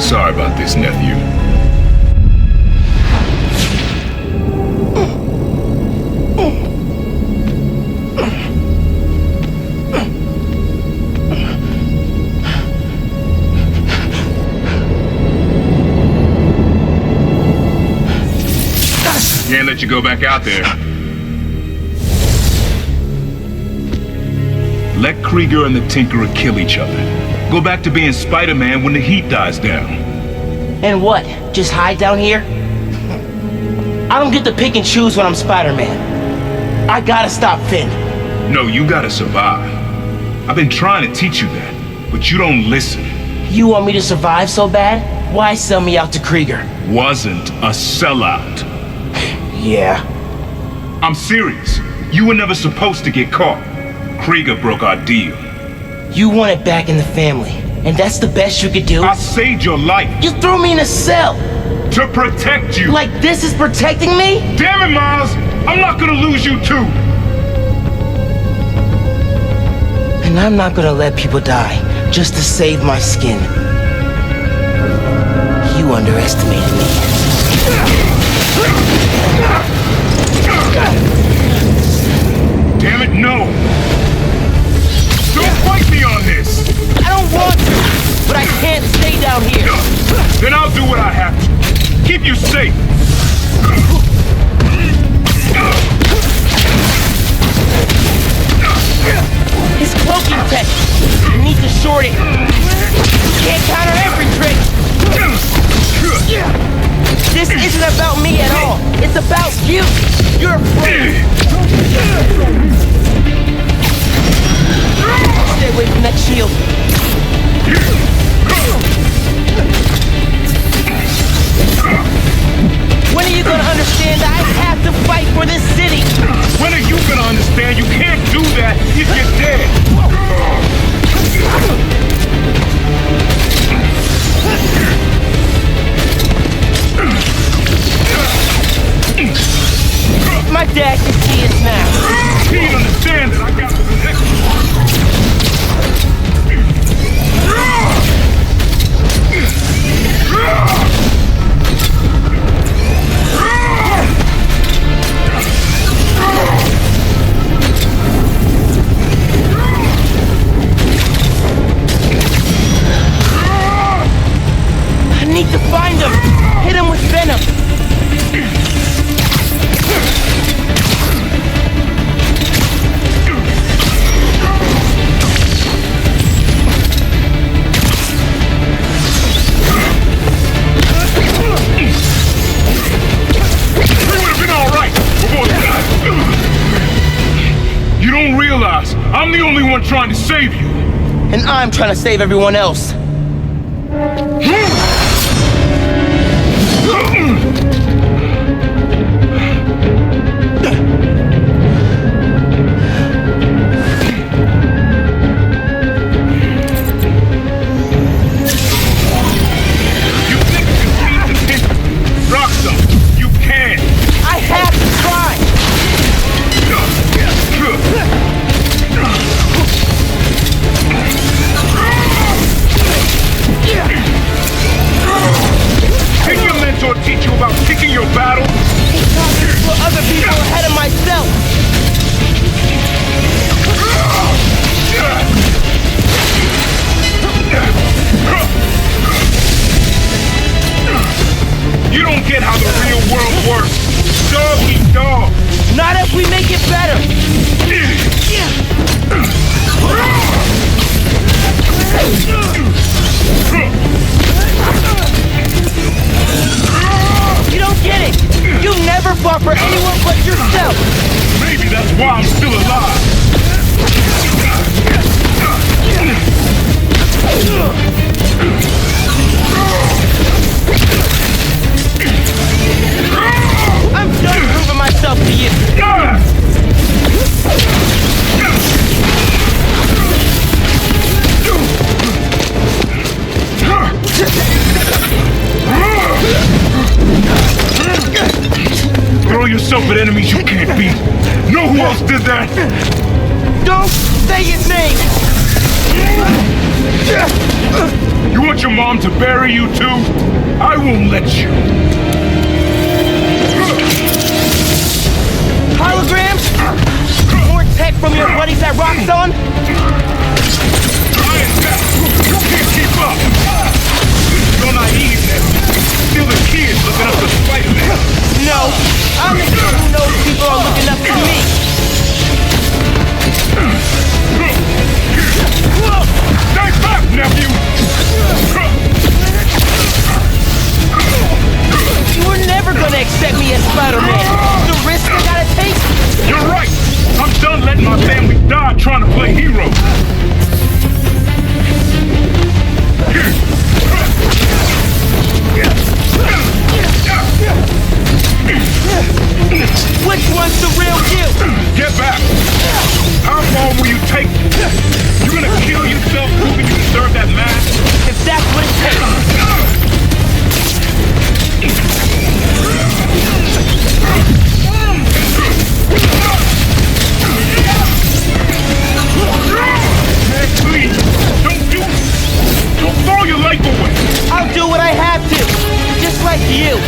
Sorry about this, nephew. Can't let you go back out there. Let Krieger and the Tinkerer kill each other. Go back to being Spider-Man when the heat dies down. And what? Just hide down here? I don't get to pick and choose when I'm Spider-Man. I gotta stop Finn. No, you gotta survive. I've been trying to teach you that, but you don't listen. You want me to survive so bad? Why sell me out to Krieger? Wasn't a sellout. Yeah. I'm serious. You were never supposed to get caught. Krieger broke our deal. You want it back in the family, and that's the best you could do? I saved your life. You threw me in a cell! To protect you. Like this is protecting me? Damn it, Miles! I'm not gonna lose you too! And I'm not gonna let people die just to save my skin. You underestimated me. Damn it, no! Don't fight me on this! I don't want to, but I can't stay down here. Then I'll do what I have to. Keep you safe. His cloaking tech. You need to short it. Can't counter every trick. This isn't about me at all. It's about you. You're afraid. Stay away from that shield. When are you gonna understand that I have to fight for this city? When are you gonna understand you can't do that if you're dead? My dad can see us now. He understands that I got to protect I need to find him. Hit him with venom. I'm the only one trying to save you. And I'm trying to save everyone else. Teach you about picking your battle? He taught me to put other people ahead of myself. You don't get how the real world works. Dog eat dog. Not if we make it better. You don't get it! You never fought for anyone but yourself! Maybe that's why I'm still alive! I'm done proving myself to you! Throw yourself at enemies you can't beat. Know who else did that? Don't say his name! You want your your mom to bury you too? I won't let you. Holograms? More tech from your buddies at Roxxon? I am back. You can't keep up. You're naive now. Still the kids looking up to Spider-Man. No, I'm the kid who knows people are looking up to me. Stay back, nephew! You were never gonna accept me as Spider-Man. The risk I gotta take? You're right! I'm done letting my family die trying to play hero. Which one's the real you? Get back! How far will you take me? You gonna kill yourself proving you deserve that mask? If that's what it takes. Man, please, don't do it! Don't throw your life away! I'll do what I have to. Just like you.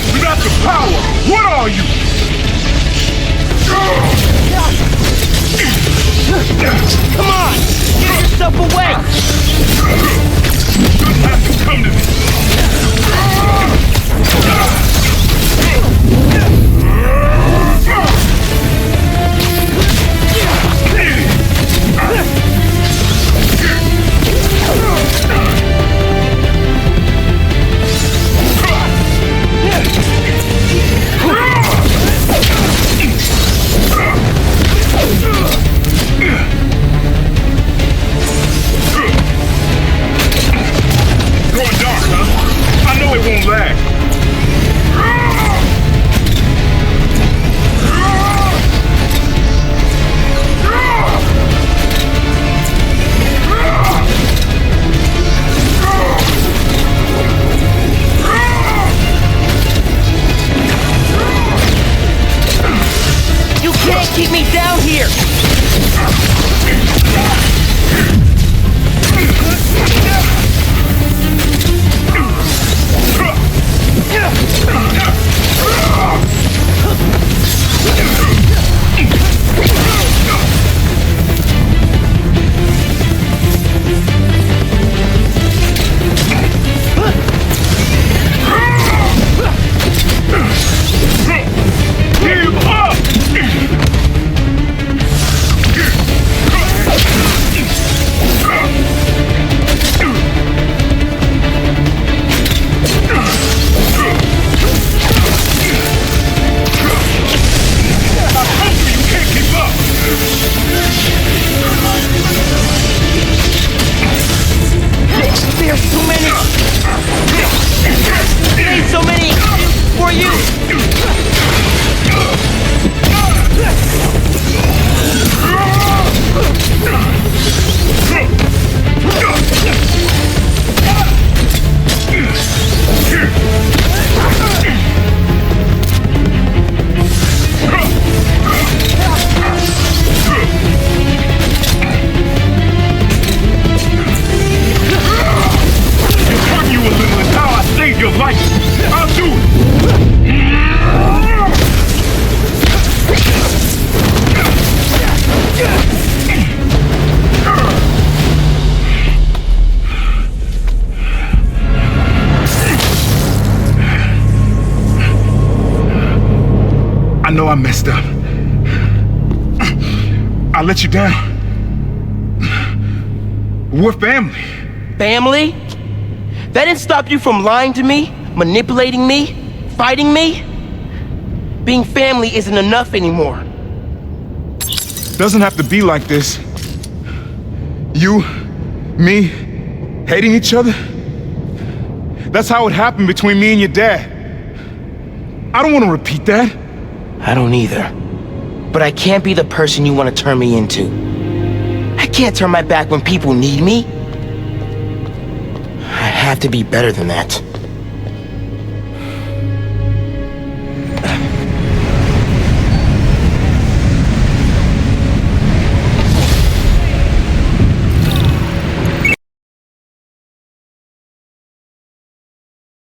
You got the power! What are you? Come on! Get yourself away! Shouldn't have to come to this. Going dark, huh? I know it won't last. You can't keep me down here! Give up! There's too many! There's so many for you! Hurt you a little is how I save your life. I'll do it. I know I messed up. I let you down. We're family. Family? That didn't stop you from lying to me, manipulating me, fighting me? Being family isn't enough anymore. Doesn't have to be like this. You, me, hating each other? That's how it happened between me and your dad. I don't want to repeat that. I don't either. But I can't be the person you want to turn me into. I can't turn my back when people need me. I have to be better than that.